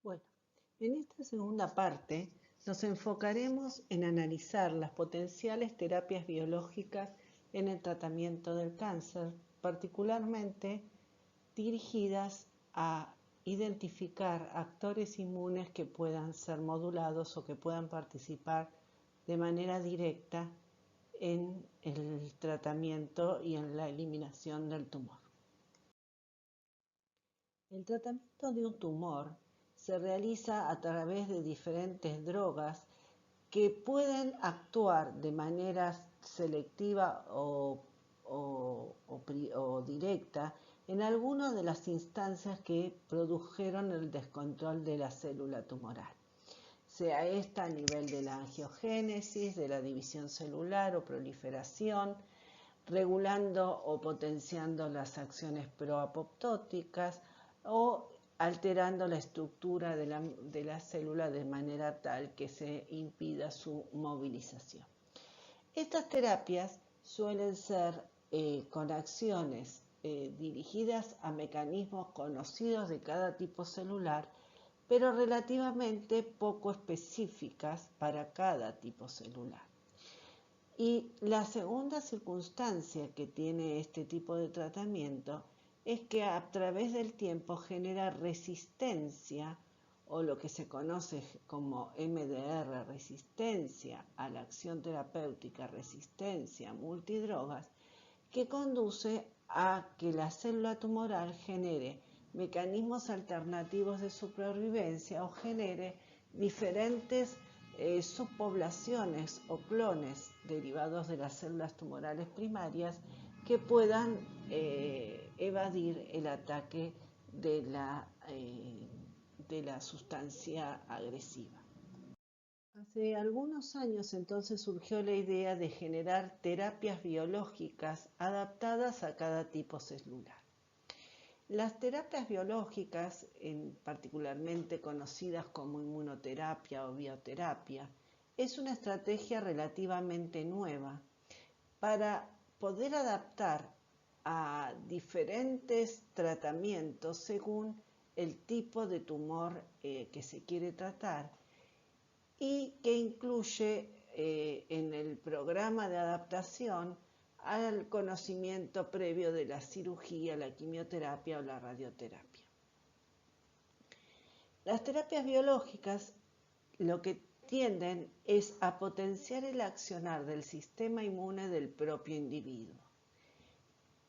Bueno, en esta segunda parte nos enfocaremos en analizar las potenciales terapias biológicas en el tratamiento del cáncer, particularmente dirigidas a identificar actores inmunes que puedan ser modulados o que puedan participar de manera directa en el tratamiento y en la eliminación del tumor. El tratamiento de un tumor se realiza a través de diferentes drogas que pueden actuar de manera selectiva o directa en algunas de las instancias que produjeron el descontrol de la célula tumoral, sea esta a nivel de la angiogénesis, de la división celular o proliferación, regulando o potenciando las acciones proapoptóticas o alterando la estructura de la célula de manera tal que se impida su movilización. Estas terapias suelen ser con acciones dirigidas a mecanismos conocidos de cada tipo celular, pero relativamente poco específicas para cada tipo celular. Y la segunda circunstancia que tiene este tipo de tratamiento es que a través del tiempo genera resistencia, o lo que se conoce como MDR, resistencia a la acción terapéutica, resistencia a multidrogas, que conduce a que la célula tumoral genere mecanismos alternativos de supervivencia o genere diferentes subpoblaciones o clones derivados de las células tumorales primarias que puedan evadir el ataque de la sustancia agresiva. Hace algunos años entonces surgió la idea de generar terapias biológicas adaptadas a cada tipo celular. Las terapias biológicas, particularmente conocidas como inmunoterapia o bioterapia, es una estrategia relativamente nueva para poder adaptar a diferentes tratamientos según el tipo de tumor que se quiere tratar y que incluye en el programa de adaptación al conocimiento previo de la cirugía, la quimioterapia o la radioterapia. Las terapias biológicas lo que tienden es a potenciar el accionar del sistema inmune del propio individuo,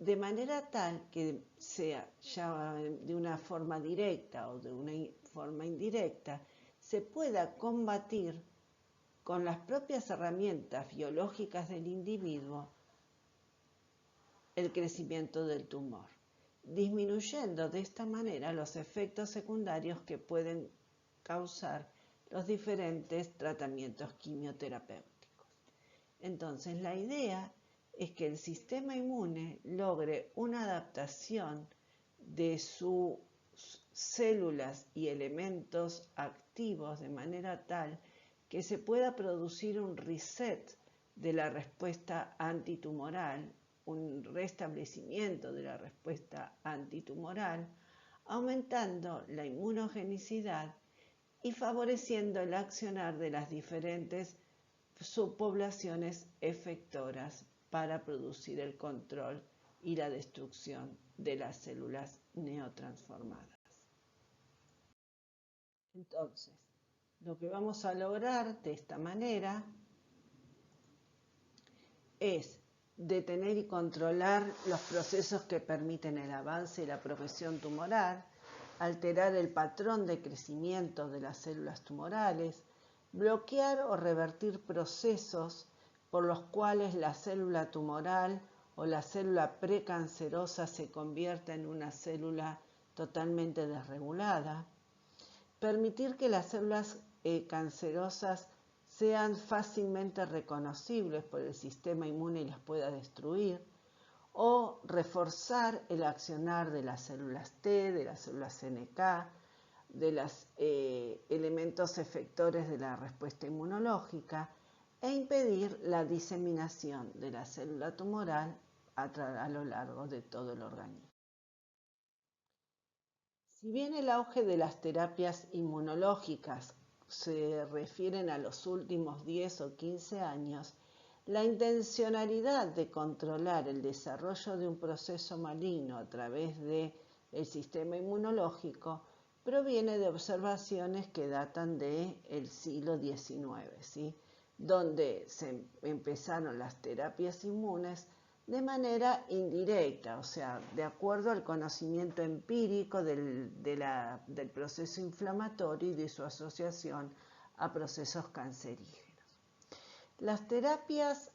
de manera tal que sea ya de una forma directa o de una forma indirecta, se pueda combatir con las propias herramientas biológicas del individuo el crecimiento del tumor, disminuyendo de esta manera los efectos secundarios que pueden causar los diferentes tratamientos quimioterapéuticos. Entonces, la idea es que el sistema inmune logre una adaptación de sus células y elementos activos de manera tal que se pueda producir un reset de la respuesta antitumoral, un restablecimiento de la respuesta antitumoral, aumentando la inmunogenicidad y favoreciendo el accionar de las diferentes subpoblaciones efectoras para producir el control y la destrucción de las células neotransformadas. Entonces, lo que vamos a lograr de esta manera es detener y controlar los procesos que permiten el avance y la progresión tumoral, alterar el patrón de crecimiento de las células tumorales, bloquear o revertir procesos por los cuales la célula tumoral o la célula precancerosa se convierta en una célula totalmente desregulada, permitir que las células cancerosas sean fácilmente reconocibles por el sistema inmune y las pueda destruir, o reforzar el accionar de las células T, de las células NK, de los elementos efectores de la respuesta inmunológica e impedir la diseminación de la célula tumoral a lo largo de todo el organismo. Si bien el auge de las terapias inmunológicas se refieren a los últimos 10 o 15 años, la intencionalidad de controlar el desarrollo de un proceso maligno a través del sistema inmunológico proviene de observaciones que datan del siglo XIX, ¿sí? Donde se empezaron las terapias inmunes de manera indirecta, o sea, de acuerdo al conocimiento empírico del proceso inflamatorio y de su asociación a procesos cancerígenos. Las terapias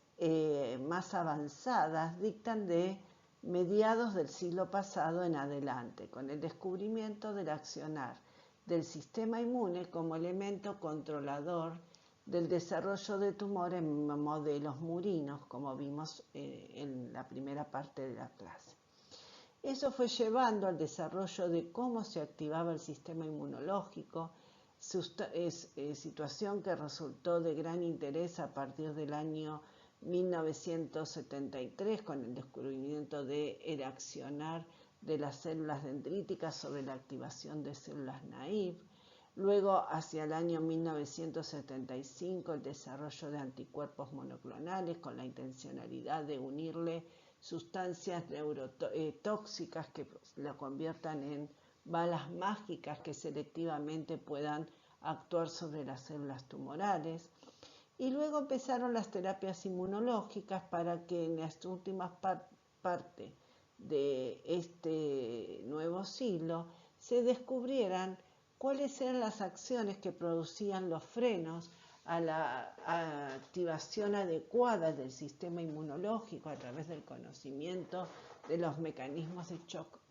más avanzadas dictan de mediados del siglo pasado en adelante, con el descubrimiento del accionar del sistema inmune como elemento controlador del desarrollo de tumores en modelos murinos, como vimos en la primera parte de la clase. Eso fue llevando al desarrollo de cómo se activaba el sistema inmunológico, situación que resultó de gran interés a partir del año 1973 con el descubrimiento del accionar de las células dendríticas sobre la activación de células naive. Luego, hacia el año 1975, el desarrollo de anticuerpos monoclonales con la intencionalidad de unirle sustancias neurotóxicas que la conviertan en balas mágicas que selectivamente puedan actuar sobre las células tumorales. Y luego empezaron las terapias inmunológicas para que en las últimas partes de este nuevo siglo se descubrieran cuáles eran las acciones que producían los frenos a la activación adecuada del sistema inmunológico a través del conocimiento de los mecanismos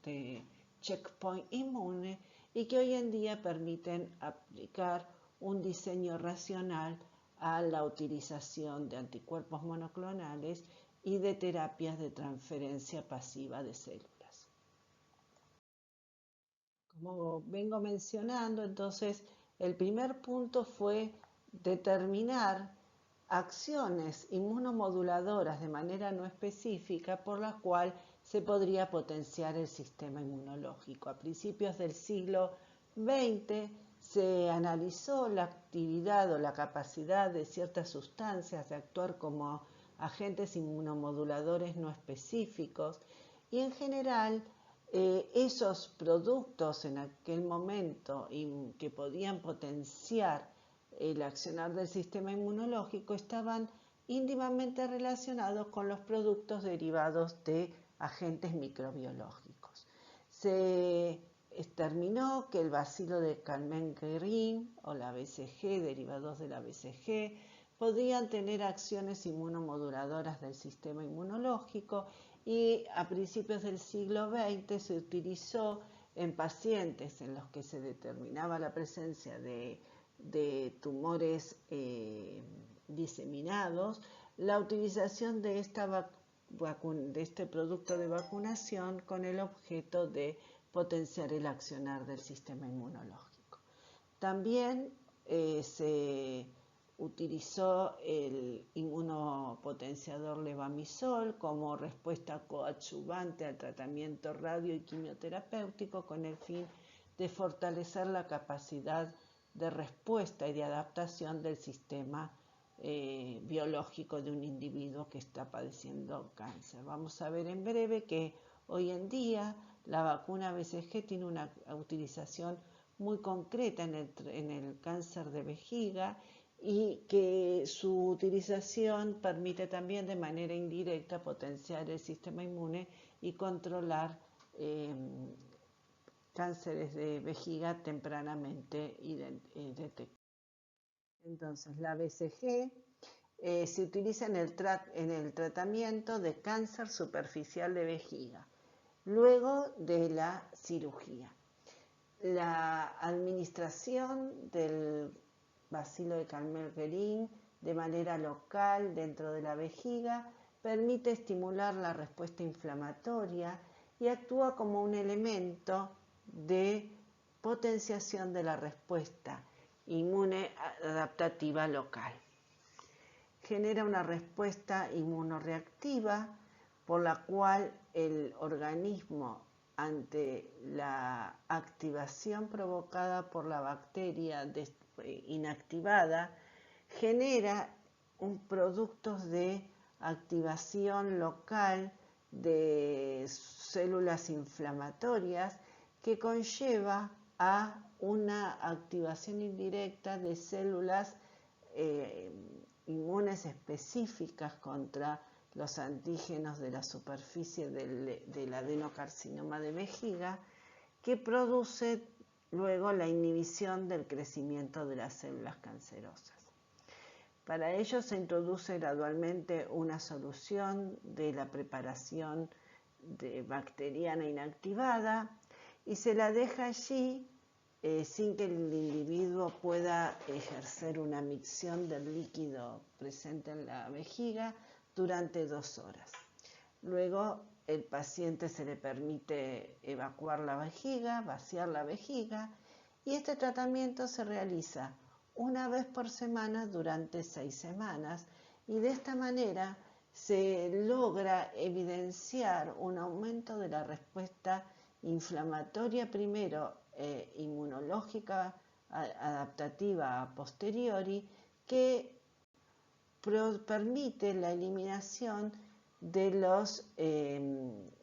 de checkpoint inmune y que hoy en día permiten aplicar un diseño racional a la utilización de anticuerpos monoclonales y de terapias de transferencia pasiva de células. Como vengo mencionando, entonces, el primer punto fue determinar acciones inmunomoduladoras de manera no específica por la cual se podría potenciar el sistema inmunológico. A principios del siglo XX se analizó la actividad o la capacidad de ciertas sustancias de actuar como agentes inmunomoduladores no específicos y en general esos productos en aquel momento que podían potenciar el accionar del sistema inmunológico estaban íntimamente relacionados con los productos derivados de agentes microbiológicos. Se determinó que el bacilo de Calmette-Guerin o la BCG, derivados de la BCG, podían tener acciones inmunomoduladoras del sistema inmunológico y a principios del siglo XX se utilizó en pacientes en los que se determinaba la presencia de tumores diseminados, la utilización de este producto de vacunación con el objeto de potenciar el accionar del sistema inmunológico. También se utilizó el inmunopotenciador levamisol como respuesta coadyuvante al tratamiento radio y quimioterapéutico con el fin de fortalecer la capacidad de respuesta y de adaptación del sistema biológico de un individuo que está padeciendo cáncer. Vamos a ver en breve que hoy en día la vacuna BCG tiene una utilización muy concreta en el cáncer de vejiga y que su utilización permite también de manera indirecta potenciar el sistema inmune y controlar cánceres de vejiga tempranamente detectados. Entonces, la BCG se utiliza en el tratamiento de cáncer superficial de vejiga, luego de la cirugía. La administración del bacilo de Calmette-Guerin de manera local dentro de la vejiga permite estimular la respuesta inflamatoria y actúa como un elemento de potenciación de la respuesta inmune adaptativa local. Genera una respuesta inmunoreactiva por la cual el organismo ante la activación provocada por la bacteria inactivada, genera productos de activación local de células inflamatorias que conlleva a una activación indirecta de células inmunes específicas contra los antígenos de la superficie del adenocarcinoma de vejiga, que produce luego la inhibición del crecimiento de las células cancerosas. Para ello se introduce gradualmente una solución de la preparación bacteriana inactivada y se la deja allí sin que el individuo pueda ejercer una micción del líquido presente en la vejiga durante 2 horas. Luego el paciente se le permite evacuar la vejiga, vaciar la vejiga, y este tratamiento se realiza una vez por semana durante 6 semanas, y de esta manera se logra evidenciar un aumento de la respuesta inflamatoria primero inmunológica adaptativa a posteriori, que permite la eliminación de las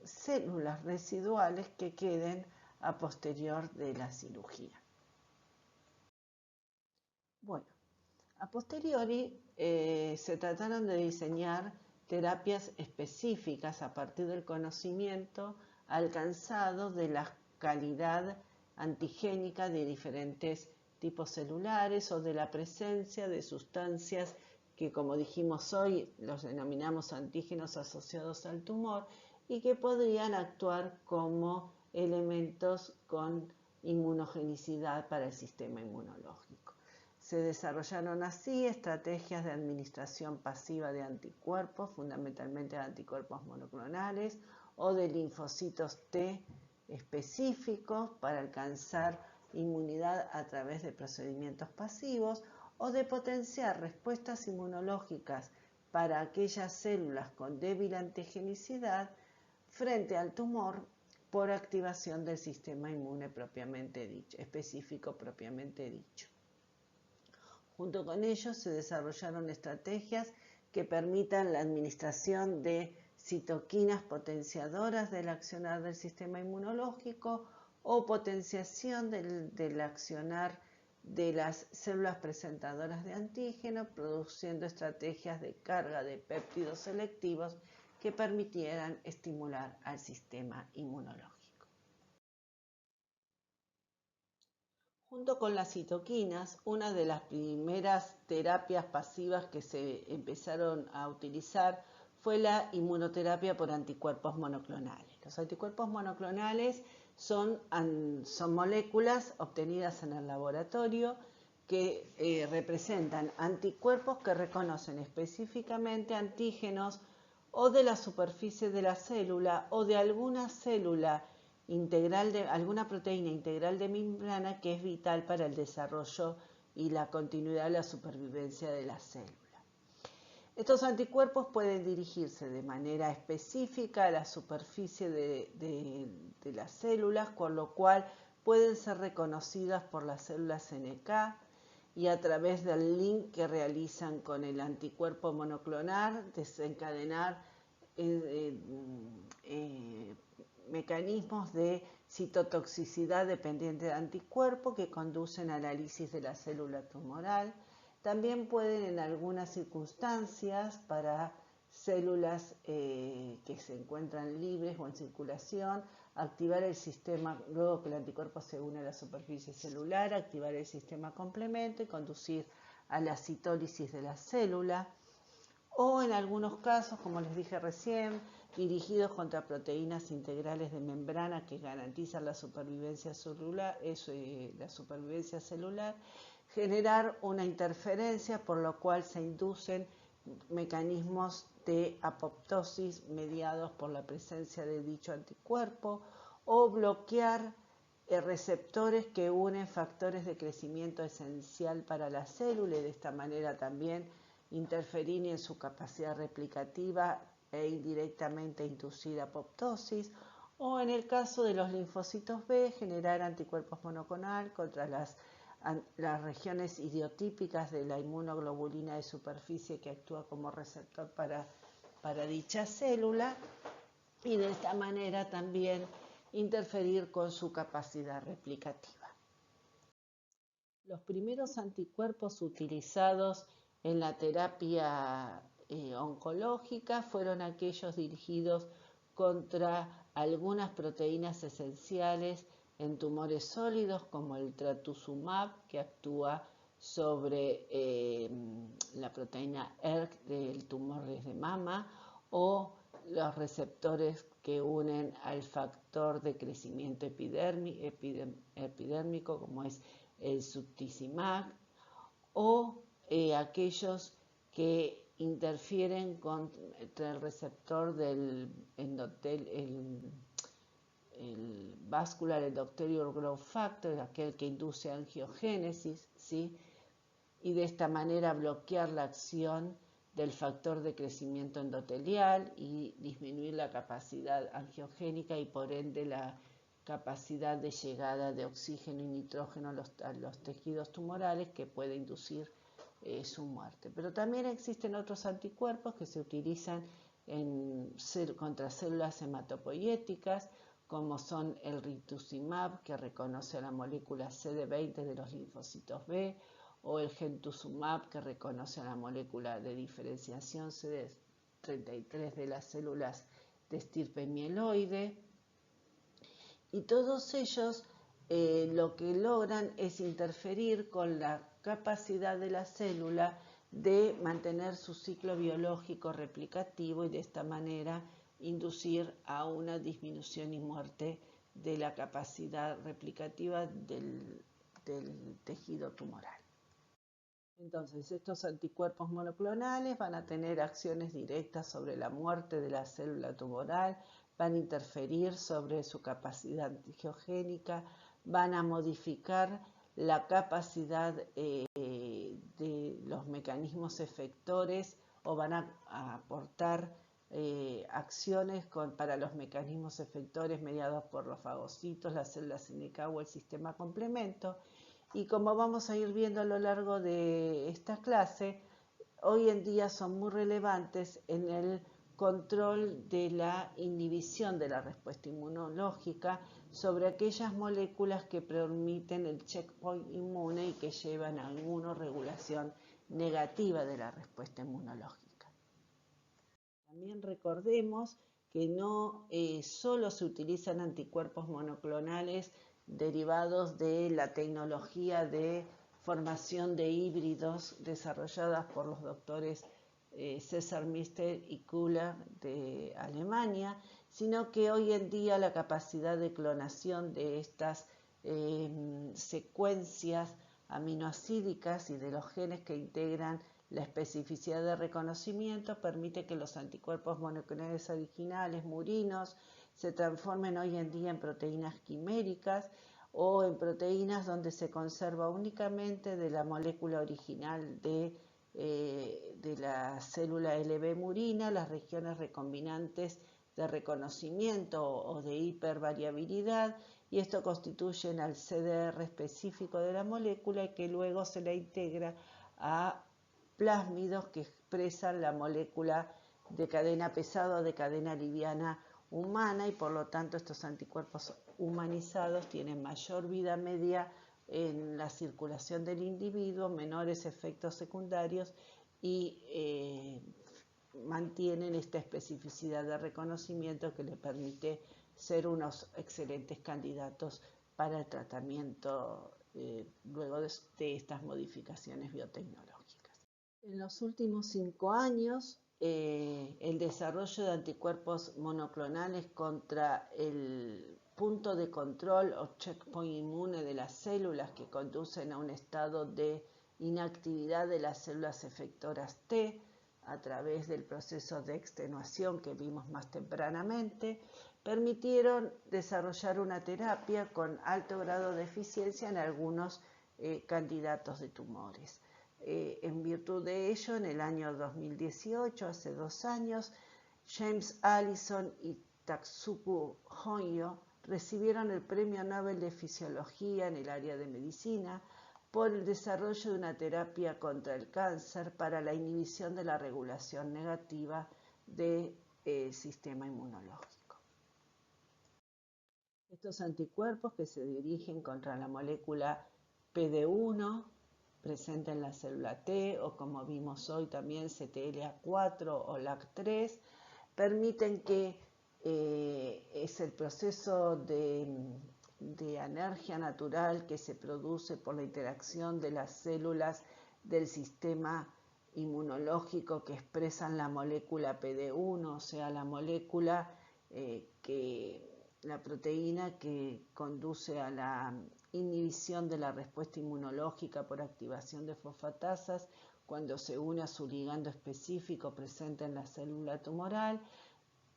células residuales que queden a posterior de la cirugía. Bueno, a posteriori se trataron de diseñar terapias específicas a partir del conocimiento alcanzado de la calidad antigénica de diferentes tipos celulares o de la presencia de sustancias que, como dijimos hoy, los denominamos antígenos asociados al tumor y que podrían actuar como elementos con inmunogenicidad para el sistema inmunológico. Se desarrollaron así estrategias de administración pasiva de anticuerpos, fundamentalmente de anticuerpos monoclonales o de linfocitos T específicos para alcanzar inmunidad a través de procedimientos pasivos, o de potenciar respuestas inmunológicas para aquellas células con débil antigenicidad frente al tumor por activación del sistema inmune propiamente dicho, específico propiamente dicho. Junto con ellos se desarrollaron estrategias que permitan la administración de citoquinas potenciadoras del accionar del sistema inmunológico o potenciación del accionar de las células presentadoras de antígeno, produciendo estrategias de carga de péptidos selectivos que permitieran estimular al sistema inmunológico. Junto con las citoquinas, una de las primeras terapias pasivas que se empezaron a utilizar fue la inmunoterapia por anticuerpos monoclonales. Los anticuerpos monoclonales son moléculas obtenidas en el laboratorio que representan anticuerpos que reconocen específicamente antígenos o de la superficie de la célula o de alguna célula integral de alguna proteína integral de membrana que es vital para el desarrollo y la continuidad de la supervivencia de la célula. Estos anticuerpos pueden dirigirse de manera específica a la superficie de las células, con lo cual pueden ser reconocidas por las células NK y a través del link que realizan con el anticuerpo monoclonal desencadenar mecanismos de citotoxicidad dependiente de anticuerpo que conducen a la lisis de la célula tumoral. También pueden en algunas circunstancias para células que se encuentran libres o en circulación, activar el sistema, luego que el anticuerpo se une a la superficie celular, activar el sistema complemento y conducir a la citólisis de la célula. O en algunos casos, como les dije recién, dirigidos contra proteínas integrales de membrana que garantizan la supervivencia celular, generar una interferencia por lo cual se inducen mecanismos de apoptosis mediados por la presencia de dicho anticuerpo o bloquear receptores que unen factores de crecimiento esencial para la célula y de esta manera también interferir en su capacidad replicativa e indirectamente inducir apoptosis, O en el caso de los linfocitos B, generar anticuerpos monoclonal contra las regiones idiotípicas de la inmunoglobulina de superficie que actúa como receptor para dicha célula, y de esta manera también interferir con su capacidad replicativa. Los primeros anticuerpos utilizados en la terapia oncológica fueron aquellos dirigidos contra algunas proteínas esenciales en tumores sólidos, como el trastuzumab, que actúa sobre la proteína ERK del tumor de mama, o los receptores que unen al factor de crecimiento epidérmico, como es el sutizimab, o aquellos que interfieren contra el receptor del el vascular endothelial growth factor, aquel que induce angiogénesis, ¿sí? Y de esta manera bloquear la acción del factor de crecimiento endotelial y disminuir la capacidad angiogénica y por ende la capacidad de llegada de oxígeno y nitrógeno a los tejidos tumorales, que puede inducir su muerte. Pero también existen otros anticuerpos que se utilizan contra células hematopoyéticas, como son el rituximab, que reconoce la molécula CD20 de los linfocitos B, o el gentusumab, que reconoce la molécula de diferenciación CD33 de las células de estirpe mieloide. Y todos ellos lo que logran es interferir con la capacidad de la célula de mantener su ciclo biológico replicativo y de esta manera inducir a una disminución y muerte de la capacidad replicativa del tejido tumoral. Entonces, estos anticuerpos monoclonales van a tener acciones directas sobre la muerte de la célula tumoral, van a interferir sobre su capacidad antigeogénica, van a modificar la capacidad de los mecanismos efectores o van a aportar acciones para los mecanismos efectores mediados por los fagocitos, las células NK o el sistema complemento. Y como vamos a ir viendo a lo largo de esta clase, hoy en día son muy relevantes en el control de la inhibición de la respuesta inmunológica sobre aquellas moléculas que permiten el checkpoint inmune y que llevan a inmunorregulación negativa de la respuesta inmunológica. También recordemos que no solo se utilizan anticuerpos monoclonales derivados de la tecnología de formación de híbridos desarrolladas por los doctores César Mister y Kuhler de Alemania, sino que hoy en día la capacidad de clonación de estas secuencias aminoácidicas y de los genes que integran la especificidad de reconocimiento permite que los anticuerpos monoclonales originales, murinos, se transformen hoy en día en proteínas quiméricas o en proteínas donde se conserva únicamente de la molécula original de la célula LB murina las regiones recombinantes de reconocimiento o de hipervariabilidad, y esto constituye al CDR específico de la molécula y que luego se la integra a plásmidos que expresan la molécula de cadena pesada o de cadena liviana humana, y por lo tanto estos anticuerpos humanizados tienen mayor vida media en la circulación del individuo, menores efectos secundarios y mantienen esta especificidad de reconocimiento que le permite ser unos excelentes candidatos para el tratamiento luego de estas modificaciones biotecnológicas. En los últimos 5 años, el desarrollo de anticuerpos monoclonales contra el punto de control o checkpoint inmune de las células que conducen a un estado de inactividad de las células efectoras T a través del proceso de extenuación que vimos más tempranamente, permitieron desarrollar una terapia con alto grado de eficiencia en algunos candidatos de tumores. En virtud de ello, en el año 2018, hace 2 años, James Allison y Tatsuku Honyo recibieron el Premio Nobel de Fisiología en el área de medicina por el desarrollo de una terapia contra el cáncer para la inhibición de la regulación negativa del sistema inmunológico. Estos anticuerpos que se dirigen contra la molécula PD1 presente en la célula T, o como vimos hoy también CTLA4 o LAC3, permiten que es el proceso de anergia natural que se produce por la interacción de las células del sistema inmunológico que expresan la molécula PD1, o sea, la molécula la proteína que conduce a la inhibición de la respuesta inmunológica por activación de fosfatasas cuando se une a su ligando específico presente en la célula tumoral,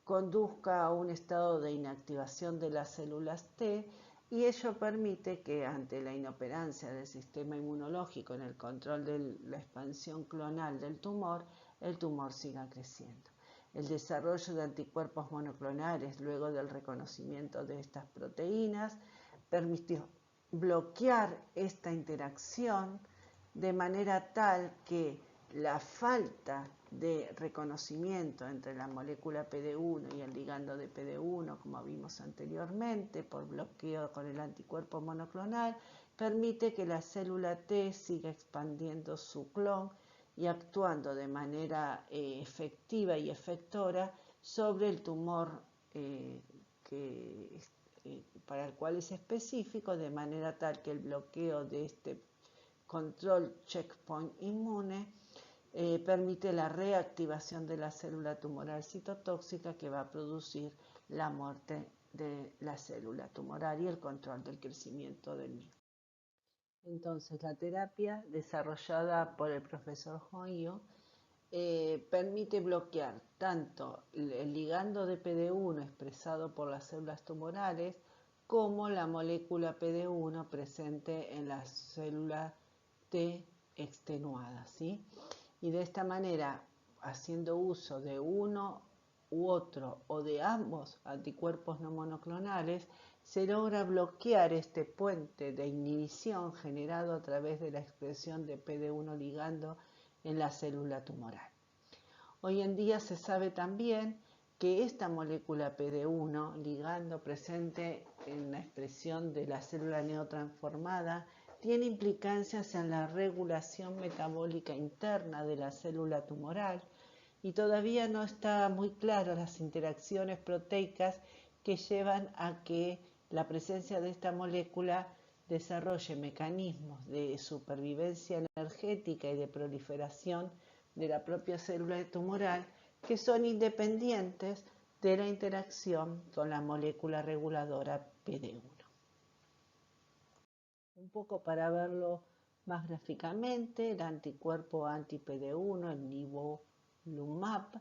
conduzca a un estado de inactivación de las células T, y ello permite que ante la inoperancia del sistema inmunológico en el control de la expansión clonal del tumor, el tumor siga creciendo. El desarrollo de anticuerpos monoclonales luego del reconocimiento de estas proteínas permitió bloquear esta interacción de manera tal que la falta de reconocimiento entre la molécula PD1 y el ligando de PD1, como vimos anteriormente, por bloqueo con el anticuerpo monoclonal, permite que la célula T siga expandiendo su clon y actuando de manera efectiva y efectora sobre el tumor para el cual es específico, de manera tal que el bloqueo de este control checkpoint inmune permite la reactivación de la célula tumoral citotóxica que va a producir la muerte de la célula tumoral y el control del crecimiento del mismo. Entonces, la terapia desarrollada por el profesor Honyo permite bloquear tanto el ligando de PD1 expresado por las células tumorales como la molécula PD1 presente en la célula T extenuada, ¿sí? Y de esta manera, haciendo uso de uno u otro o de ambos anticuerpos no monoclonales, se logra bloquear este puente de inhibición generado a través de la expresión de PD1 ligando en la célula tumoral. Hoy en día se sabe también que esta molécula PD1 ligando presente en la expresión de la célula neotransformada tiene implicancias en la regulación metabólica interna de la célula tumoral, y todavía no está muy claro las interacciones proteicas que llevan a que la presencia de esta molécula desarrolle mecanismos de supervivencia energética y de proliferación de la propia célula tumoral que son independientes de la interacción con la molécula reguladora PD1. Un poco para verlo más gráficamente, el anticuerpo anti-PD1, el nivolumab,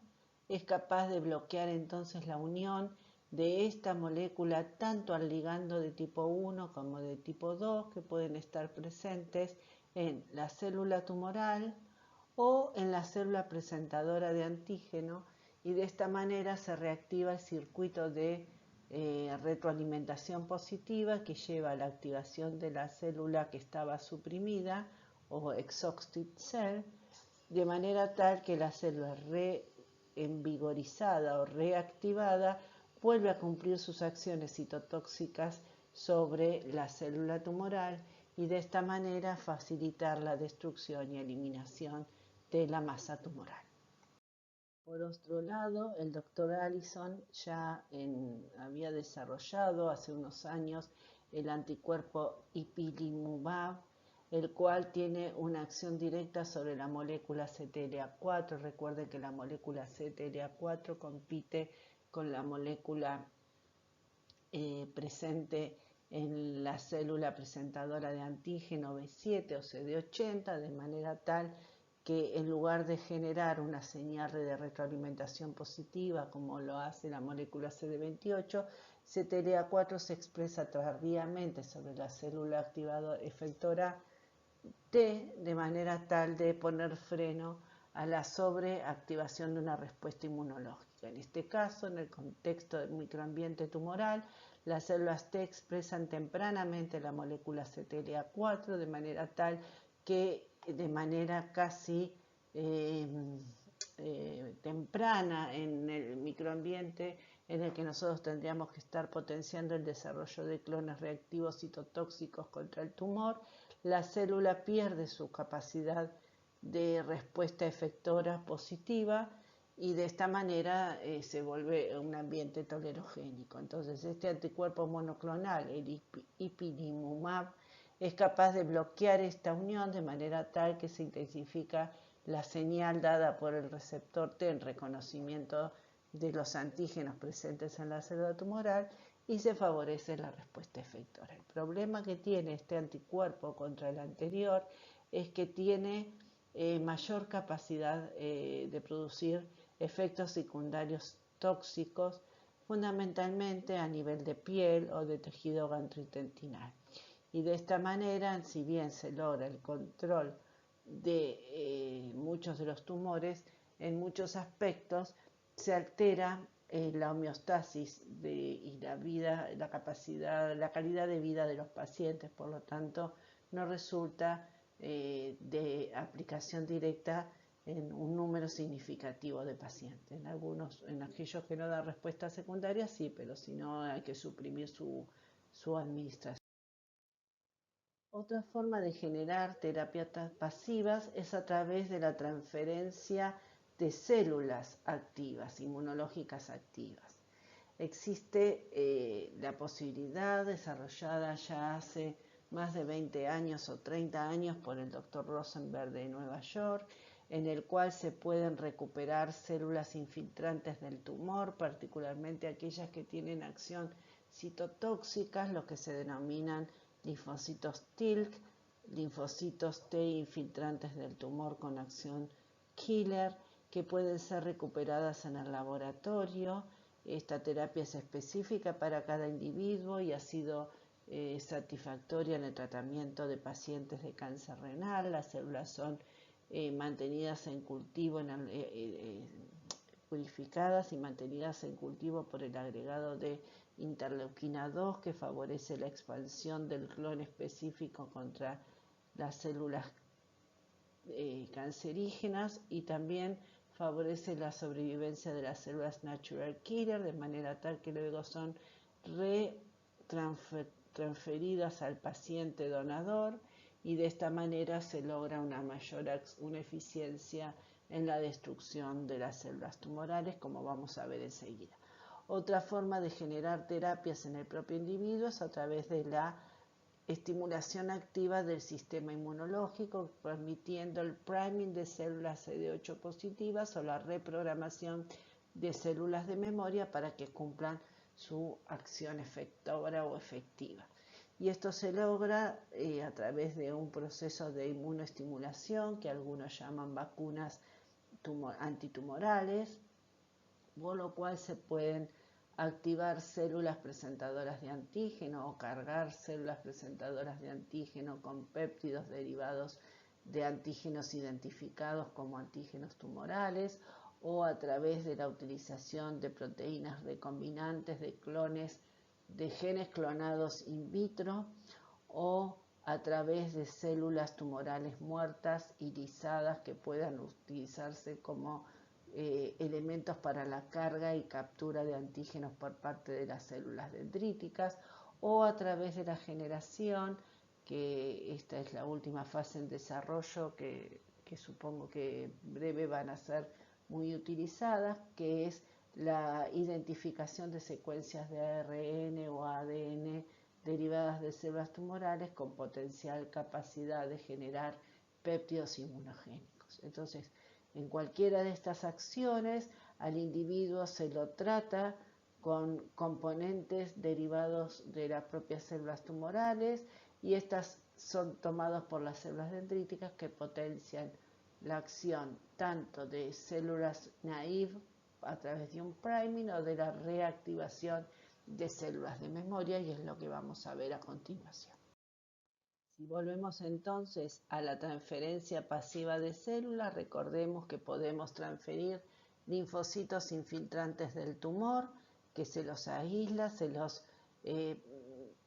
es capaz de bloquear entonces la unión de esta molécula tanto al ligando de tipo 1 como de tipo 2 que pueden estar presentes en la célula tumoral o en la célula presentadora de antígeno, y de esta manera se reactiva el circuito de retroalimentación positiva que lleva a la activación de la célula que estaba suprimida o exhausted cell, de manera tal que la célula reenvigorizada o reactivada vuelve a cumplir sus acciones citotóxicas sobre la célula tumoral y de esta manera facilitar la destrucción y eliminación de la masa tumoral. Por otro lado, el doctor Allison ya había desarrollado hace unos años el anticuerpo ipilimumab, el cual tiene una acción directa sobre la molécula CTLA4. Recuerden que la molécula CTLA4 compite con la molécula presente en la célula presentadora de antígeno B7 o CD80, de manera tal que en lugar de generar una señal de retroalimentación positiva como lo hace la molécula CD28, CTLA4 se expresa tardíamente sobre la célula activadora efectora T, de manera tal de poner freno a la sobreactivación de una respuesta inmunológica. patológica. En este caso, en el contexto del microambiente tumoral, las células T expresan tempranamente la molécula CTLA4 de manera tal que de manera casi temprana en el microambiente en el que nosotros tendríamos que estar potenciando el desarrollo de clones reactivos citotóxicos contra el tumor, la célula pierde su capacidad de respuesta efectora positiva y de esta manera se vuelve un ambiente tolerogénico. Entonces, este anticuerpo monoclonal, el ipilimumab, es capaz de bloquear esta unión de manera tal que se intensifica la señal dada por el receptor T en reconocimiento de los antígenos presentes en la célula tumoral y se favorece la respuesta efectora. El problema que tiene este anticuerpo contra el anterior es que tiene mayor capacidad de producir efectos secundarios tóxicos, fundamentalmente a nivel de piel o de tejido gastrointestinal. Y de esta manera, si bien se logra el control de muchos de los tumores, en muchos aspectos se altera la homeostasis y la capacidad, la calidad de vida de los pacientes, por lo tanto no resulta de aplicación directa en un número significativo de pacientes. En aquellos que no dan respuesta secundaria sí, pero si no hay que suprimir su administración. Otra forma de generar terapias pasivas es a través de la transferencia de células activas, inmunológicas activas. Existe la posibilidad desarrollada ya hace más de 20 años o 30 años por el Dr. Rosenberg de Nueva York, en el cual se pueden recuperar células infiltrantes del tumor, particularmente aquellas que tienen acción citotóxica, lo que se denominan linfocitos TILC, linfocitos T infiltrantes del tumor con acción killer, que pueden ser recuperadas en el laboratorio. Esta terapia es específica para cada individuo y ha sido satisfactoria en el tratamiento de pacientes de cáncer renal. Las células son mantenidas en cultivo, purificadas y mantenidas en cultivo por el agregado de interleuquina 2 que favorece la expansión del clon específico contra las células cancerígenas y también favorece la sobrevivencia de las células natural killer de manera tal que luego son transferidas al paciente donador y de esta manera se logra una eficiencia en la destrucción de las células tumorales, como vamos a ver enseguida. Otra forma de generar terapias en el propio individuo es a través de la estimulación activa del sistema inmunológico, permitiendo el priming de células CD8 positivas o la reprogramación de células de memoria para que cumplan su acción efectora o efectiva. Y esto se logra a través de un proceso de inmunoestimulación que algunos llaman vacunas antitumorales, por lo cual se pueden activar células presentadoras de antígeno o cargar células presentadoras de antígeno con péptidos derivados de antígenos identificados como antígenos tumorales o a través de la utilización de proteínas recombinantes de clones de genes clonados in vitro o a través de células tumorales muertas y lisadas que puedan utilizarse como elementos para la carga y captura de antígenos por parte de las células dendríticas o a través de la generación, que esta es la última fase en desarrollo que supongo que en breve van a ser muy utilizadas, que es la identificación de secuencias de ARN o ADN derivadas de células tumorales con potencial capacidad de generar péptidos inmunogénicos. Entonces, en cualquiera de estas acciones, al individuo se lo trata con componentes derivados de las propias células tumorales y estas son tomadas por las células dendríticas que potencian la acción tanto de células naive a través de un priming o de la reactivación de células de memoria, y es lo que vamos a ver a continuación. Si volvemos entonces a la transferencia pasiva de células, recordemos que podemos transferir linfocitos infiltrantes del tumor, que se los aísla, se los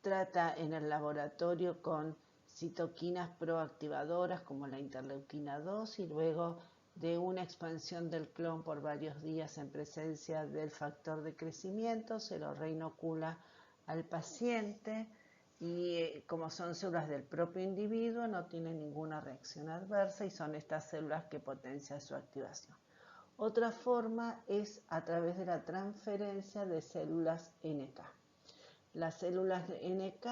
trata en el laboratorio con citoquinas proactivadoras como la interleuquina 2 y luego de una expansión del clon por varios días en presencia del factor de crecimiento, se lo reinocula al paciente y como son células del propio individuo no tienen ninguna reacción adversa y son estas células que potencian su activación. Otra forma es a través de la transferencia de células NK. Las células NK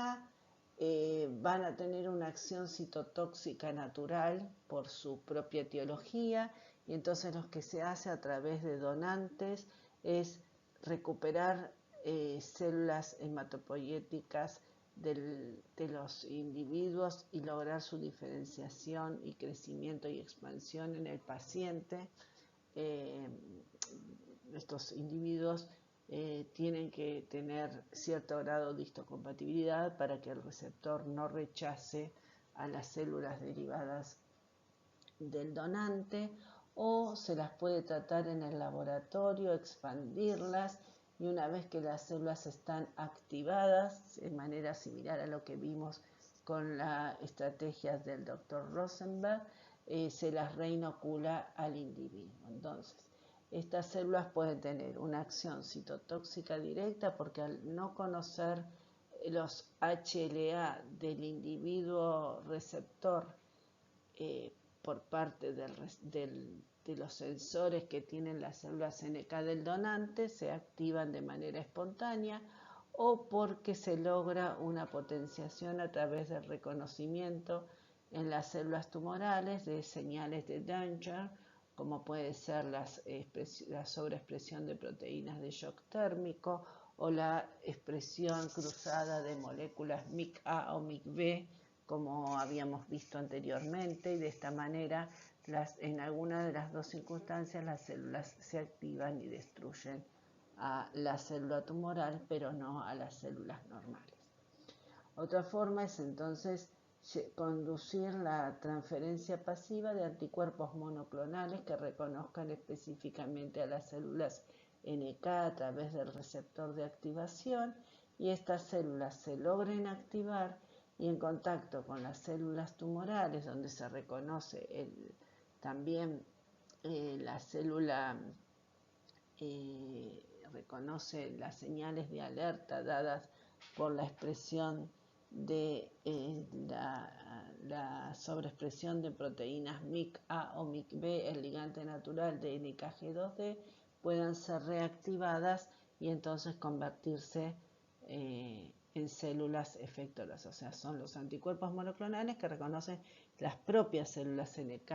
van a tener una acción citotóxica natural por su propia etiología y entonces lo que se hace a través de donantes es recuperar células hematopoyéticas de los individuos y lograr su diferenciación y crecimiento y expansión en el paciente. Estos individuos tienen que tener cierto grado de histocompatibilidad para que el receptor no rechace a las células derivadas del donante, o se las puede tratar en el laboratorio, expandirlas, y una vez que las células están activadas, de manera similar a lo que vimos con la estrategia del Dr. Rosenberg, se las reinocula al individuo. Entonces, estas células pueden tener una acción citotóxica directa porque al no conocer los HLA del individuo receptor por parte de los sensores que tienen las células NK del donante, se activan de manera espontánea o porque se logra una potenciación a través del reconocimiento en las células tumorales de señales de danger, como puede ser la sobreexpresión de proteínas de shock térmico o la expresión cruzada de moléculas MIC-A o MIC-B, como habíamos visto anteriormente, y de esta manera en alguna de las dos circunstancias las células se activan y destruyen a la célula tumoral, pero no a las células normales. Otra forma es entonces conducir la transferencia pasiva de anticuerpos monoclonales que reconozcan específicamente a las células NK a través del receptor de activación, y estas células se logren activar y en contacto con las células tumorales, donde se reconoce también la célula reconoce las señales de alerta dadas por la expresión de la sobreexpresión de proteínas MIC-A o MIC-B, el ligante natural de NKG2D, puedan ser reactivadas y entonces convertirse en células efectoras. O sea, son los anticuerpos monoclonales que reconocen las propias células NK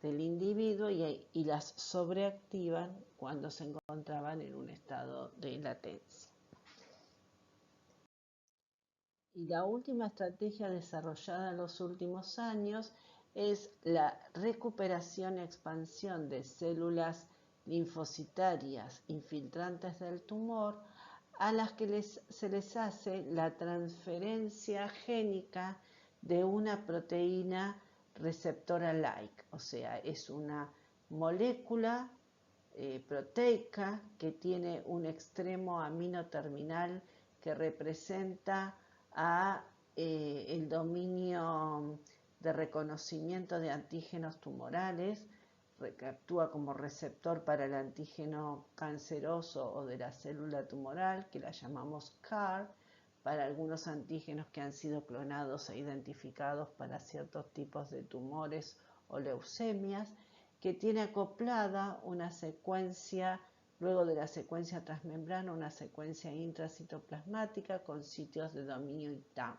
del individuo y las sobreactivan cuando se encontraban en un estado de latencia. Y la última estrategia desarrollada en los últimos años es la recuperación y expansión de células linfocitarias infiltrantes del tumor a las que se les hace la transferencia génica de una proteína receptora-like, o sea, es una molécula proteica que tiene un extremo amino terminal que representa el dominio de reconocimiento de antígenos tumorales, que actúa como receptor para el antígeno canceroso o de la célula tumoral, que la llamamos CAR, para algunos antígenos que han sido clonados e identificados para ciertos tipos de tumores o leucemias, que tiene acoplada una secuencia, luego de la secuencia transmembrana, una secuencia intracitoplasmática con sitios de dominio ITAM.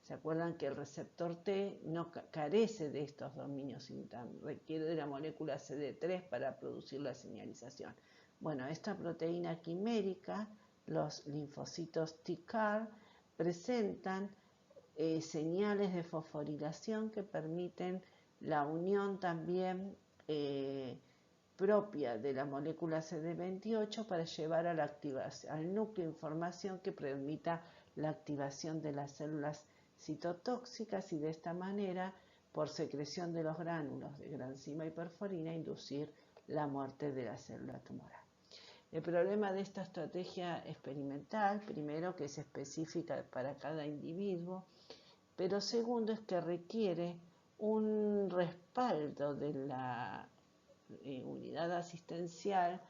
¿Se acuerdan que el receptor T no carece de estos dominios ITAM? Requiere de la molécula CD3 para producir la señalización. Bueno, esta proteína quimérica, los linfocitos TCAR, presentan señales de fosforilación que permiten la unión también propia de la molécula CD28 para llevar a la activación, al núcleo de información que permita la activación de las células citotóxicas y de esta manera, por secreción de los gránulos de granzima y perforina, inducir la muerte de la célula tumoral. El problema de esta estrategia experimental, primero, que es específica para cada individuo, pero segundo, es que requiere un respaldo de la unidad asistencial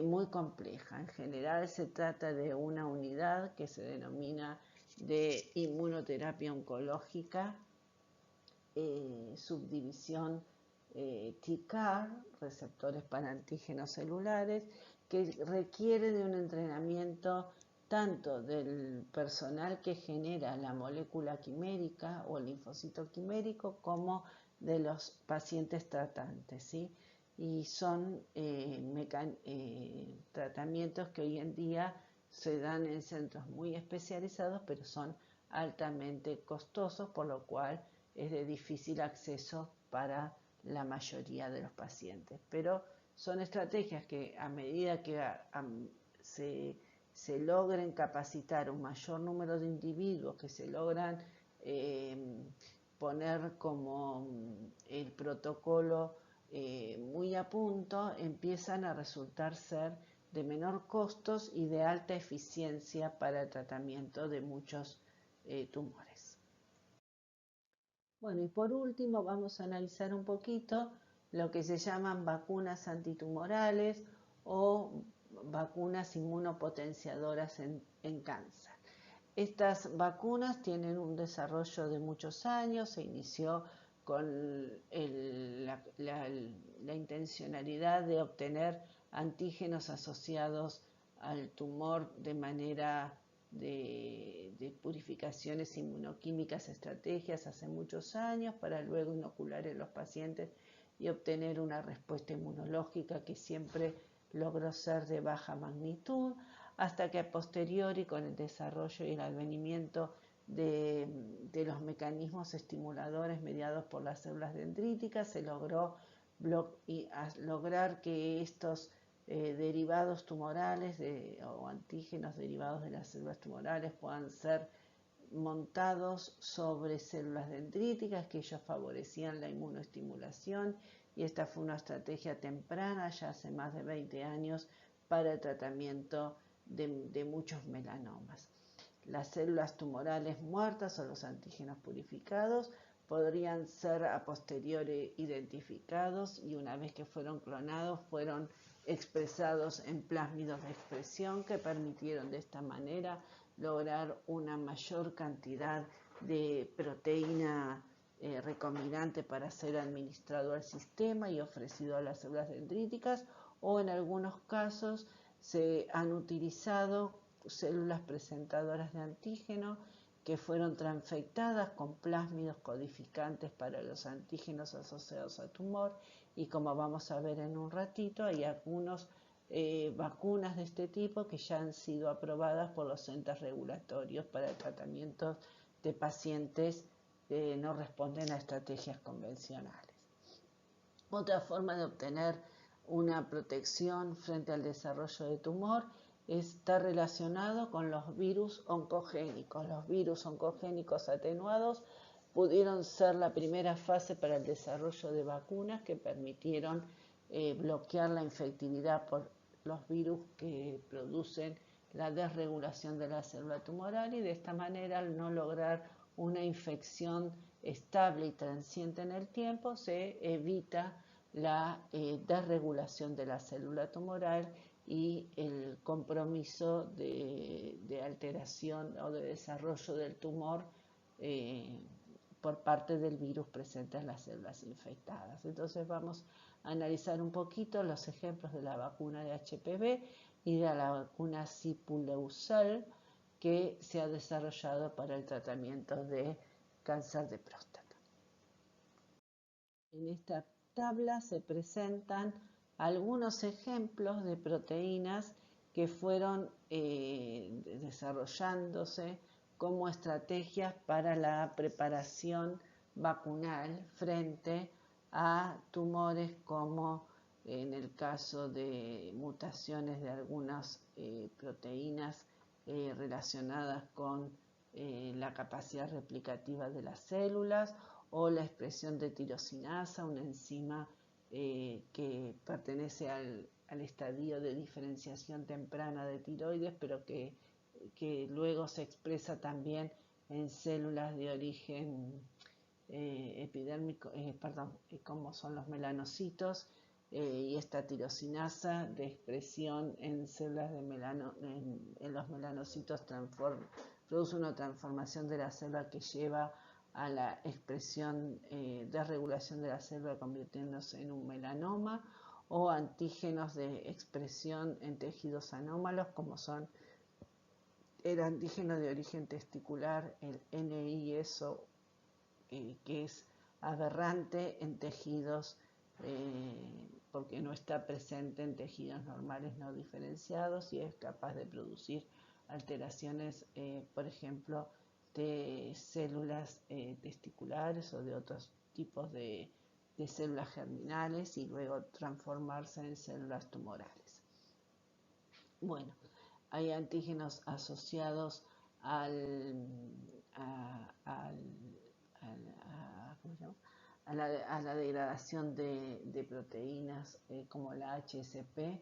muy compleja. En general se trata de una unidad que se denomina de inmunoterapia oncológica, subdivisión TCAR, receptores para antígenos celulares, que requiere de un entrenamiento tanto del personal que genera la molécula quimérica o el linfocito quimérico como de los pacientes tratantes, ¿sí? Y son tratamientos que hoy en día se dan en centros muy especializados, pero son altamente costosos, por lo cual es de difícil acceso para la mayoría de los pacientes. Pero son estrategias que a medida que se logren capacitar un mayor número de individuos, que se logran poner como el protocolo muy a punto, empiezan a resultar ser de menor costos y de alta eficiencia para el tratamiento de muchos tumores. Bueno, y por último vamos a analizar un poquito lo que se llaman vacunas antitumorales o vacunas inmunopotenciadoras en cáncer. Estas vacunas tienen un desarrollo de muchos años, se inició con la intencionalidad de obtener antígenos asociados al tumor de manera de purificaciones inmunoquímicas, estrategias hace muchos años para luego inocular en los pacientes y obtener una respuesta inmunológica que siempre logró ser de baja magnitud, hasta que a posteriori, con el desarrollo y el advenimiento de los mecanismos estimuladores mediados por las células dendríticas, se logró lograr que estos derivados tumorales o antígenos derivados de las células tumorales puedan ser montados sobre células dendríticas, que ellos favorecían la inmunoestimulación, y esta fue una estrategia temprana, ya hace más de 20 años, para el tratamiento de muchos melanomas. Las células tumorales muertas o los antígenos purificados podrían ser a posteriori identificados y una vez que fueron clonados fueron expresados en plásmidos de expresión que permitieron de esta manera lograr una mayor cantidad de proteína recombinante para ser administrado al sistema y ofrecido a las células dendríticas, o en algunos casos se han utilizado células presentadoras de antígeno que fueron transfectadas con plásmidos codificantes para los antígenos asociados al tumor, y como vamos a ver en un ratito, hay algunas vacunas de este tipo que ya han sido aprobadas por los entes regulatorios para el tratamiento de pacientes que no responden a estrategias convencionales. Otra forma de obtener una protección frente al desarrollo de tumor está relacionado con los virus oncogénicos. Los virus oncogénicos atenuados pudieron ser la primera fase para el desarrollo de vacunas que permitieron bloquear la infectividad por los virus que producen la desregulación de la célula tumoral, y de esta manera, al no lograr una infección estable y transiente en el tiempo, se evita la desregulación de la célula tumoral y el compromiso de alteración o de desarrollo del tumor por parte del virus presente en las células infectadas. Entonces vamos a analizar un poquito los ejemplos de la vacuna de HPV y de la vacuna Sipuleucel que se ha desarrollado para el tratamiento de cáncer de próstata. En esta tabla se presentan algunos ejemplos de proteínas que fueron desarrollándose como estrategias para la preparación vacunal frente a tumores, como en el caso de mutaciones de algunas proteínas relacionadas con la capacidad replicativa de las células, o la expresión de tirosinasa, una enzima que pertenece al estadio de diferenciación temprana de tiroides, pero que luego se expresa también en células de origen epidérmico, como son los melanocitos, y esta tirosinasa de expresión en células de en los melanocitos produce una transformación de la célula que lleva a la expresión de regulación de la célula convirtiéndose en un melanoma, o antígenos de expresión en tejidos anómalos como son el antígeno de origen testicular, el NIESO, que es aberrante en tejidos porque no está presente en tejidos normales no diferenciados y es capaz de producir alteraciones, por ejemplo, de células testiculares o de otros tipos de células germinales y luego transformarse en células tumorales. Bueno, hay antígenos asociados a la degradación de proteínas como la HSP,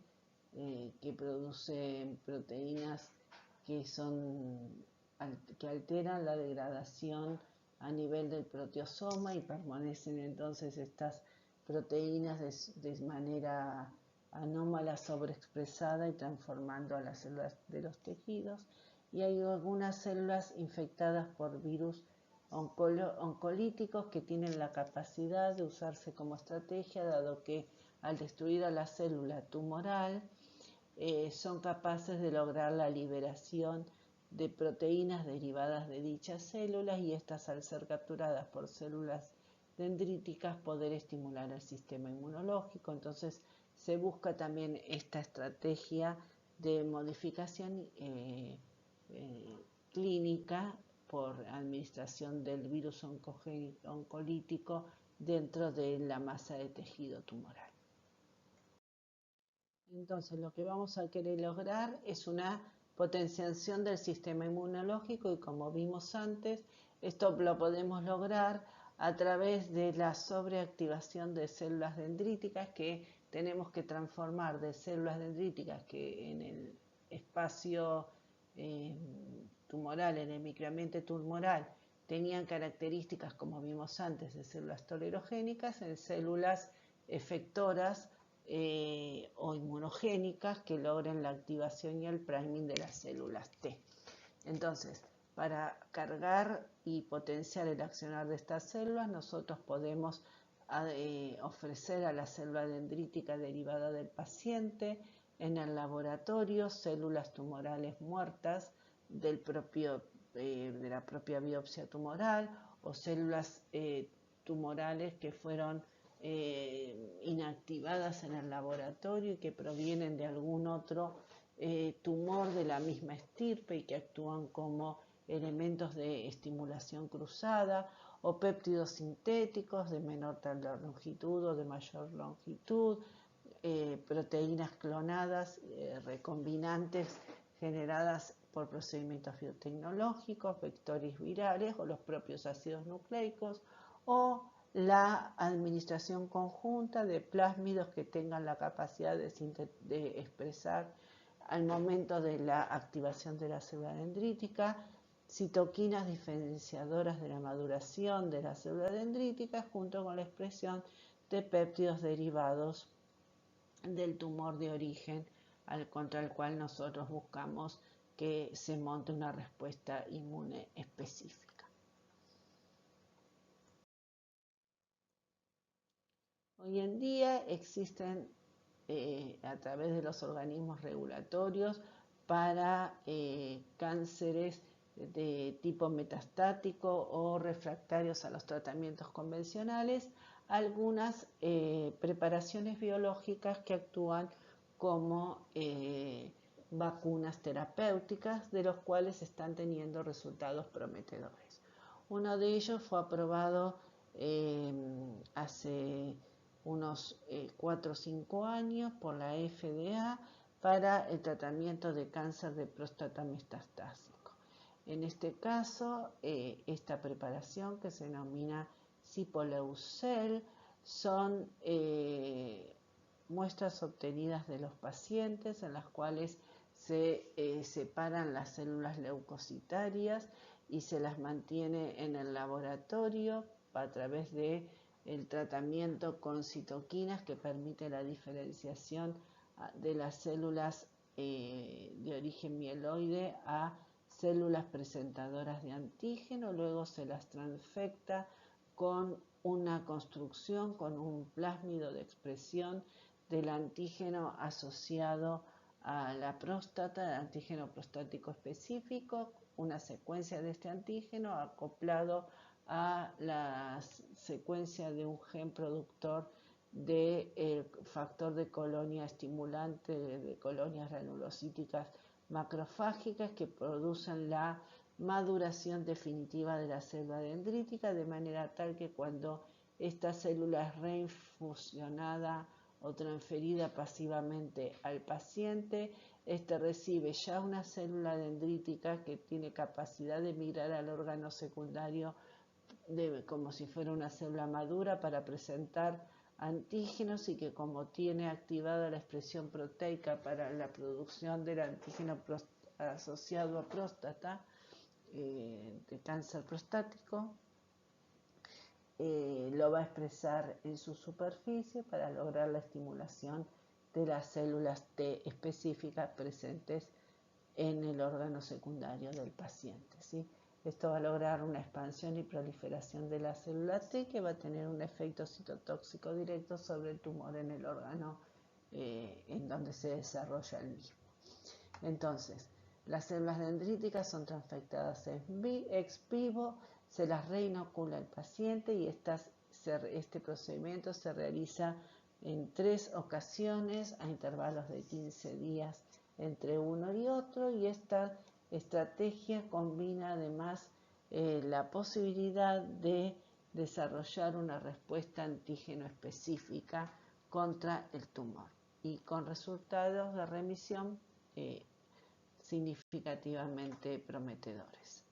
que produce proteínas que alteran la degradación a nivel del proteosoma y permanecen entonces estas proteínas de manera anómala sobreexpresada y transformando a las células de los tejidos. Y hay algunas células infectadas por virus oncolíticos que tienen la capacidad de usarse como estrategia, dado que al destruir a la célula tumoral son capaces de lograr la liberación de proteínas derivadas de dichas células y estas, al ser capturadas por células dendríticas, poder estimular el sistema inmunológico. Entonces se busca también esta estrategia de modificación clínica por administración del virus oncolítico dentro de la masa de tejido tumoral. Entonces lo que vamos a querer lograr es una potenciación del sistema inmunológico y, como vimos antes, esto lo podemos lograr a través de la sobreactivación de células dendríticas que tenemos que transformar de células dendríticas que en el espacio tumoral, en el microambiente tumoral, tenían características, como vimos antes, de células tolerogénicas en células efectoras o inmunogénicas que logren la activación y el priming de las células T. Entonces, para cargar y potenciar el accionar de estas células, nosotros podemos ofrecer a la célula dendrítica derivada del paciente en el laboratorio células tumorales muertas de la propia biopsia tumoral o células tumorales que fueron inactivadas en el laboratorio y que provienen de algún otro tumor de la misma estirpe y que actúan como elementos de estimulación cruzada, o péptidos sintéticos de menor longitud o de mayor longitud, proteínas clonadas recombinantes generadas por procedimientos biotecnológicos, vectores virales o los propios ácidos nucleicos, o la administración conjunta de plásmidos que tengan la capacidad de expresar al momento de la activación de la célula dendrítica citoquinas diferenciadoras de la maduración de la célula dendrítica junto con la expresión de péptidos derivados del tumor de origen contra el cual nosotros buscamos que se monte una respuesta inmune específica. Hoy en día existen a través de los organismos regulatorios para cánceres de tipo metastático o refractarios a los tratamientos convencionales, algunas preparaciones biológicas que actúan como vacunas terapéuticas, de los cuales están teniendo resultados prometedores. Uno de ellos fue aprobado hace unos 4 o 5 años por la FDA para el tratamiento de cáncer de próstata metastásico. En este caso, esta preparación, que se denomina Sipuleucel, son muestras obtenidas de los pacientes en las cuales se separan las células leucocitarias y se las mantiene en el laboratorio a través de el tratamiento con citoquinas que permite la diferenciación de las células de origen mieloide a células presentadoras de antígeno. Luego se las transfecta con una construcción, con un plásmido de expresión del antígeno asociado a la próstata, el antígeno prostático específico, una secuencia de este antígeno acoplado a la secuencia de un gen productor de factor de colonia estimulante de colonias granulocíticas macrofágicas que producen la maduración definitiva de la célula dendrítica, de manera tal que cuando esta célula es reinfusionada o transferida pasivamente al paciente, este recibe ya una célula dendrítica que tiene capacidad de migrar al órgano secundario como si fuera una célula madura para presentar antígenos, y que como tiene activada la expresión proteica para la producción del antígeno asociado a próstata, de cáncer prostático, lo va a expresar en su superficie para lograr la estimulación de las células T específicas presentes en el órgano secundario del paciente, ¿sí? Esto va a lograr una expansión y proliferación de la célula T que va a tener un efecto citotóxico directo sobre el tumor en el órgano en donde se desarrolla el mismo. Entonces, las células dendríticas son transfectadas ex vivo, se las reinocula el paciente y este procedimiento se realiza en 3 ocasiones a intervalos de 15 días entre uno y otro, y esta estrategia combina además la posibilidad de desarrollar una respuesta antígeno específica contra el tumor y con resultados de remisión significativamente prometedores.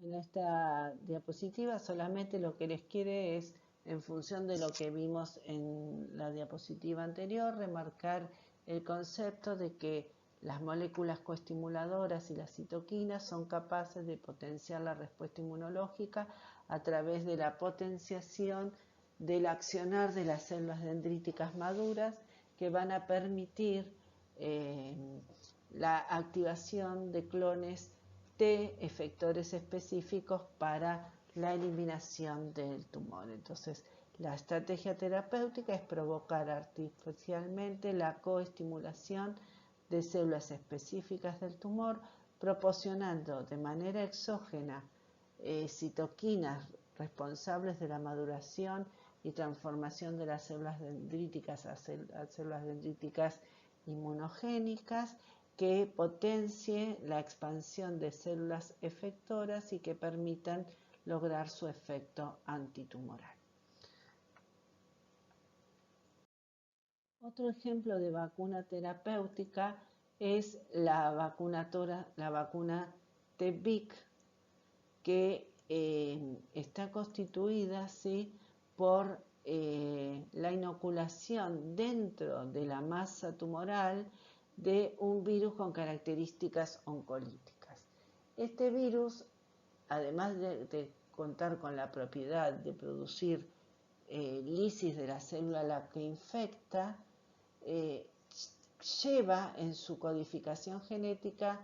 Bueno, esta diapositiva solamente lo que les quiere es, en función de lo que vimos en la diapositiva anterior, remarcar el concepto de que las moléculas coestimuladoras y las citoquinas son capaces de potenciar la respuesta inmunológica a través de la potenciación del accionar de las células dendríticas maduras, que van a permitir la activación de clones T efectores específicos para la eliminación del tumor. Entonces, la estrategia terapéutica es provocar artificialmente la coestimulación de células específicas del tumor, proporcionando de manera exógena citoquinas responsables de la maduración y transformación de las células dendríticas a células dendríticas inmunogénicas, que potencie la expansión de células efectoras y que permitan lograr su efecto antitumoral. Otro ejemplo de vacuna terapéutica es la vacuna TEBIC, que está constituida, ¿sí?, por la inoculación dentro de la masa tumoral de un virus con características oncolíticas. Este virus, además de contar con la propiedad de producir lisis de la célula a la que infecta, lleva en su codificación genética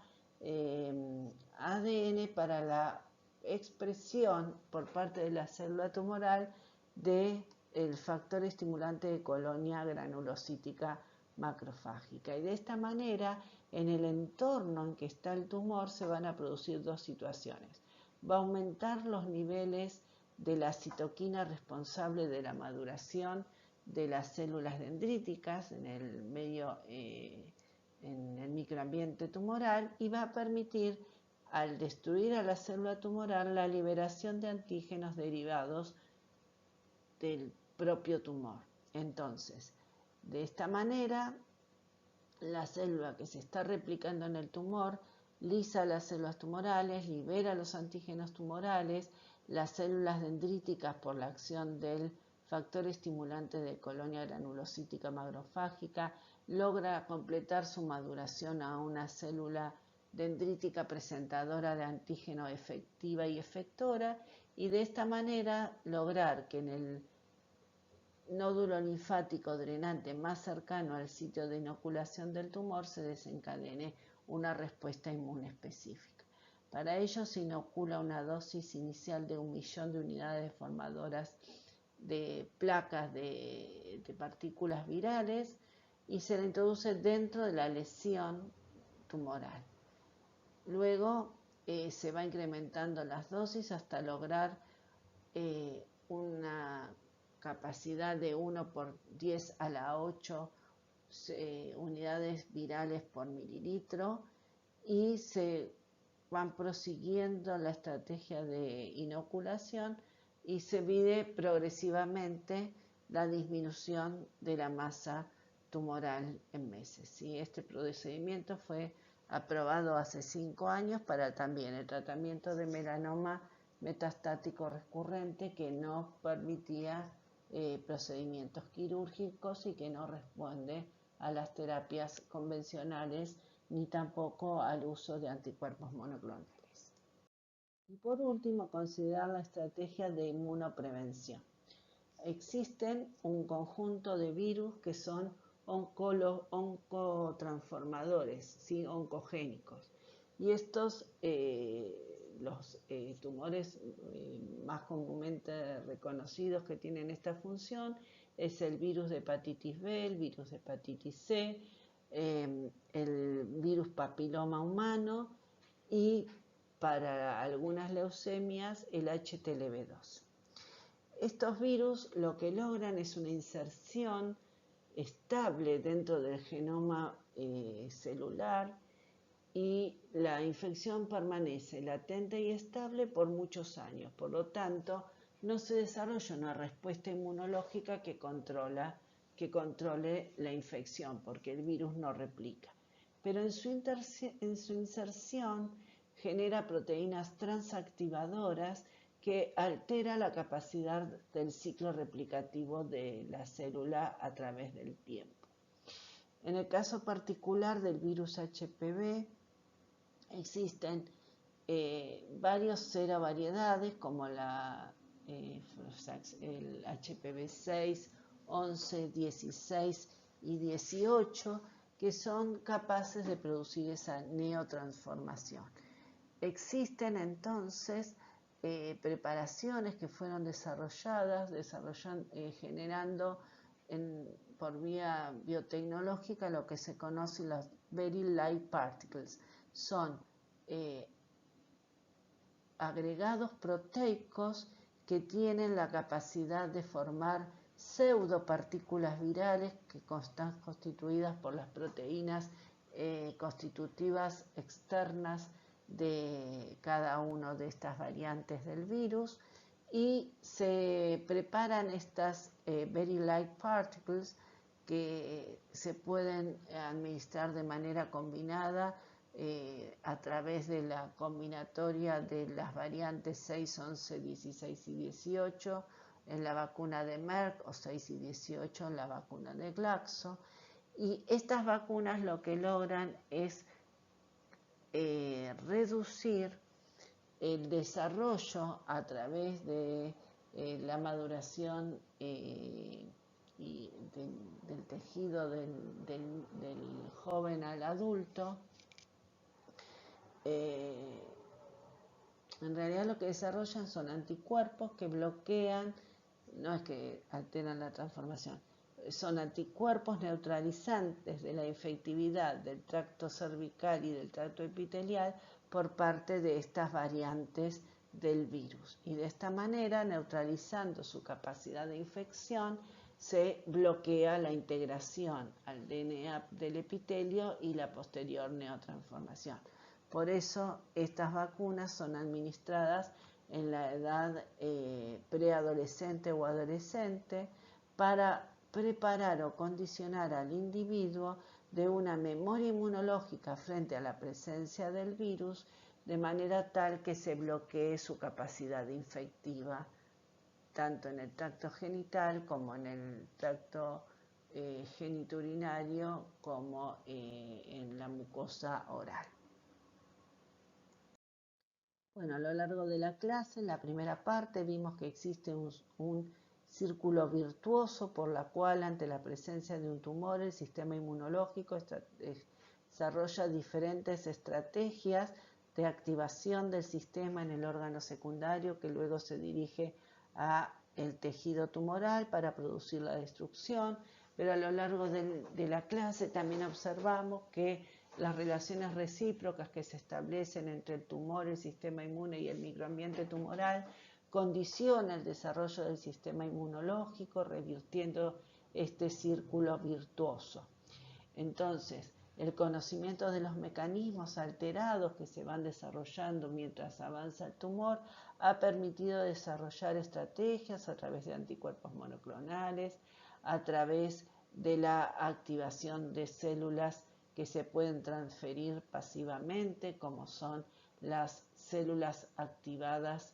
ADN para la expresión por parte de la célula tumoral del factor estimulante de colonia granulocítica macrofágica. Y de esta manera, en el entorno en que está el tumor se van a producir dos situaciones. Va a aumentar los niveles de la citoquina responsable de la maduración de las células dendríticas en el medio, en el microambiente tumoral, y va a permitir, al destruir a la célula tumoral, la liberación de antígenos derivados del propio tumor. Entonces, de esta manera, la célula que se está replicando en el tumor lisa las células tumorales, libera los antígenos tumorales, las células dendríticas por la acción del factor estimulante de colonia granulocítica macrofágica, logra completar su maduración a una célula dendrítica presentadora de antígeno efectiva y efectora, y de esta manera lograr que en el nódulo linfático drenante más cercano al sitio de inoculación del tumor se desencadene una respuesta inmune específica. Para ello se inocula una dosis inicial de 1 millón de unidades formadoras de placas de partículas virales y se la introduce dentro de la lesión tumoral. Luego se va incrementando las dosis hasta lograr una capacidad de 1 por 10 a la 8 unidades virales por mililitro, y se van prosiguiendo la estrategia de inoculación y se mide progresivamente la disminución de la masa tumoral en meses. ¿Sí? Este procedimiento fue aprobado hace 5 años para también el tratamiento de melanoma metastático recurrente, que no permitía procedimientos quirúrgicos y que no responde a las terapias convencionales ni tampoco al uso de anticuerpos monoclonales. Y por último, considerar la estrategia de inmunoprevención. Existen un conjunto de virus que son oncotransformadores, ¿sí? Oncogénicos. Y estos, los tumores más comúnmente reconocidos que tienen esta función, es el virus de hepatitis B, el virus de hepatitis C, el virus papiloma humano y para algunas leucemias el HTLV2. Estos virus lo que logran es una inserción estable dentro del genoma celular, y la infección permanece latente y estable por muchos años. Por lo tanto, no se desarrolla una respuesta inmunológica que controle la infección, porque el virus no replica. Pero en su inserción genera proteínas transactivadoras que altera la capacidad del ciclo replicativo de la célula a través del tiempo. En el caso particular del virus HPV, existen varias serovariedades como el HPV 6, 11, 16 y 18, que son capaces de producir esa neotransformación. Existen entonces preparaciones que fueron desarrolladas, generando por vía biotecnológica lo que se conoce los very light particles. Son agregados proteicos que tienen la capacidad de formar pseudopartículas virales que están constituidas por las proteínas constitutivas externas de cada una de estas variantes del virus, y se preparan estas very light particles que se pueden administrar de manera combinada a través de la combinatoria de las variantes 6, 11, 16 y 18 en la vacuna de Merck o 6 y 18 en la vacuna de Glaxo. Y estas vacunas lo que logran es reducir el desarrollo a través de la maduración y del tejido del joven al adulto. En realidad lo que desarrollan son anticuerpos que bloquean, no es que alteran la transformación, son anticuerpos neutralizantes de la infectividad del tracto cervical y del tracto epitelial por parte de estas variantes del virus. Y de esta manera, neutralizando su capacidad de infección, se bloquea la integración al DNA del epitelio y la posterior neotransformación. Por eso estas vacunas son administradas en la edad preadolescente o adolescente para preparar o condicionar al individuo de una memoria inmunológica frente a la presencia del virus de manera tal que se bloquee su capacidad infectiva, tanto en el tracto genital como en el tracto genitourinario, como en la mucosa oral. Bueno, a lo largo de la clase, en la primera parte, vimos que existe un círculo virtuoso por la cual, ante la presencia de un tumor, el sistema inmunológico desarrolla diferentes estrategias de activación del sistema en el órgano secundario, que luego se dirige a el tejido tumoral para producir la destrucción, pero a lo largo de la clase también observamos que las relaciones recíprocas que se establecen entre el tumor, el sistema inmune y el microambiente tumoral condiciona el desarrollo del sistema inmunológico, revirtiendo este círculo virtuoso. Entonces, el conocimiento de los mecanismos alterados que se van desarrollando mientras avanza el tumor ha permitido desarrollar estrategias a través de anticuerpos monoclonales, a través de la activación de células que se pueden transferir pasivamente, como son las células activadas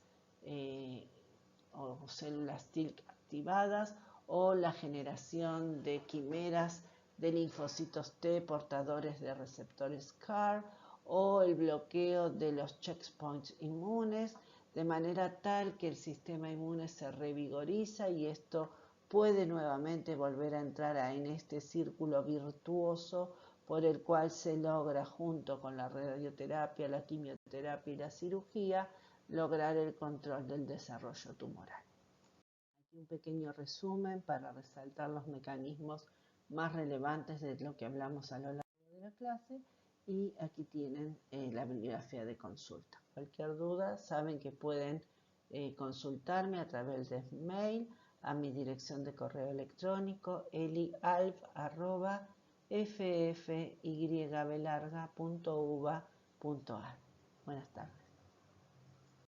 o células TILC activadas, o la generación de quimeras de linfocitos T portadores de receptores CAR, o el bloqueo de los checkpoints inmunes, de manera tal que el sistema inmune se revigoriza y esto puede nuevamente volver a entrar en este círculo virtuoso por el cual se logra, junto con la radioterapia, la quimioterapia y la cirugía, lograr el control del desarrollo tumoral. Aquí un pequeño resumen para resaltar los mecanismos más relevantes de lo que hablamos a lo largo de la clase, y aquí tienen la bibliografía de consulta. Cualquier duda, saben que pueden consultarme a través de mail a mi dirección de correo electrónico elialf@ffybelarga.uva.ar. Buenas tardes.